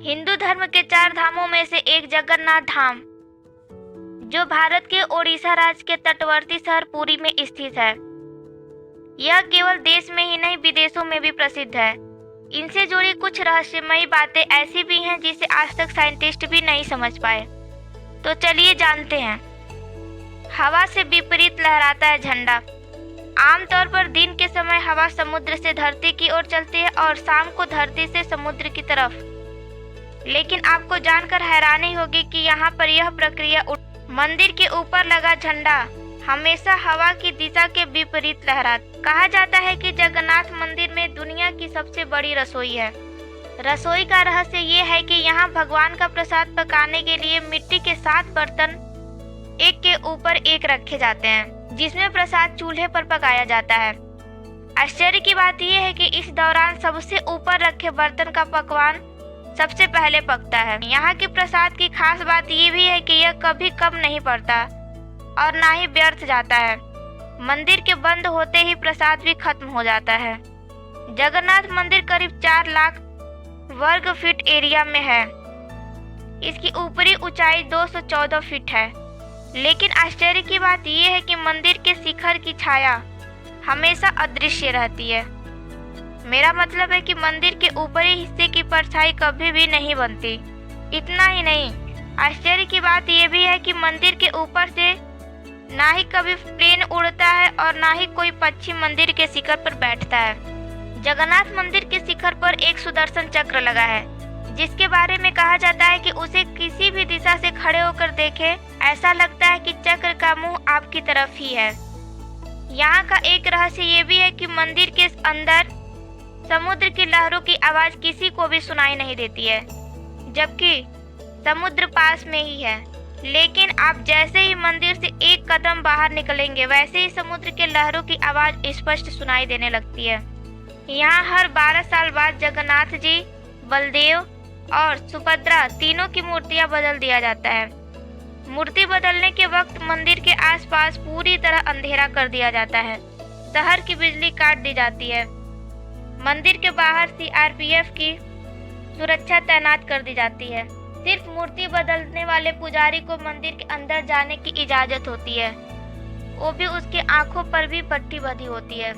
हिंदू धर्म के 4 धामों में से एक जगन्नाथ धाम, जो भारत के ओडिशा राज्य के तटवर्ती शहर पुरी में स्थित है। यह केवल देश में ही नहीं विदेशों में भी प्रसिद्ध है। इनसे जुड़ी कुछ रहस्यमयी बातें ऐसी भी हैं जिसे आज तक साइंटिस्ट भी नहीं समझ पाए। तो चलिए जानते हैं। हवा से विपरीत लहराता है झंडा। आमतौर पर दिन के समय हवा समुद्र से धरती की ओर चलती है और शाम को धरती से समुद्र की तरफ। लेकिन आपको जानकर हैरानी होगी कि यहाँ पर यह प्रक्रिया मंदिर के ऊपर लगा झंडा हमेशा हवा की दिशा के विपरीत लहराता। कहा जाता है कि जगन्नाथ मंदिर में दुनिया की सबसे बड़ी रसोई है। रसोई का रहस्य ये है कि यहाँ भगवान का प्रसाद पकाने के लिए मिट्टी के 7 बर्तन एक के ऊपर एक रखे जाते हैं, जिसमें प्रसाद चूल्हे पर पकाया जाता है। आश्चर्य की बात यह है कि इस दौरान सबसे ऊपर रखे बर्तन का पकवान सबसे पहले पकता है। यहाँ के प्रसाद की खास बात यह भी है कि यह कभी कम नहीं पड़ता और ना ही व्यर्थ जाता है। मंदिर के बंद होते ही प्रसाद भी खत्म हो जाता है। जगन्नाथ मंदिर करीब 4 लाख वर्ग फीट एरिया में है। इसकी ऊपरी ऊंचाई 214 फीट है। लेकिन आश्चर्य की बात यह है कि मंदिर के शिखर की छाया हमेशा अदृश्य रहती है। मेरा मतलब है कि मंदिर के ऊपरी हिस्से की परछाई कभी भी नहीं बनती। इतना ही नहीं, आश्चर्य की बात यह भी है कि मंदिर के ऊपर से ना ही कभी प्लेन उड़ता है और ना ही कोई पक्षी मंदिर के शिखर पर बैठता है। जगन्नाथ मंदिर के शिखर पर एक सुदर्शन चक्र लगा है, जिसके बारे में कहा जाता है कि उसे किसी भी दिशा से खड़े होकर देखें, ऐसा लगता है कि चक्र का मुंह आपकी तरफ ही है। यहाँ का एक रहस्य ये भी है कि मंदिर के अंदर समुद्र की लहरों की आवाज किसी को भी सुनाई नहीं देती है, जबकि समुद्र पास में ही है। लेकिन आप जैसे ही मंदिर से एक कदम बाहर निकलेंगे, वैसे ही समुद्र के लहरों की आवाज स्पष्ट सुनाई देने लगती है। यहाँ हर 12 साल बाद जगन्नाथ जी, बलदेव और सुभद्रा तीनों की मूर्तियां बदल दिया जाता है। मूर्ति बदलने के वक्त मंदिर के आसपास पूरी तरह अंधेरा कर दिया जाता है। शहर की बिजली काट दी जाती है। मंदिर के बाहर सीआरपीएफ की सुरक्षा तैनात कर दी जाती है। सिर्फ मूर्ति बदलने वाले पुजारी को मंदिर के अंदर जाने की इजाजत होती है। वो भी उसके आंखों पर भी पट्टी बंधी होती है।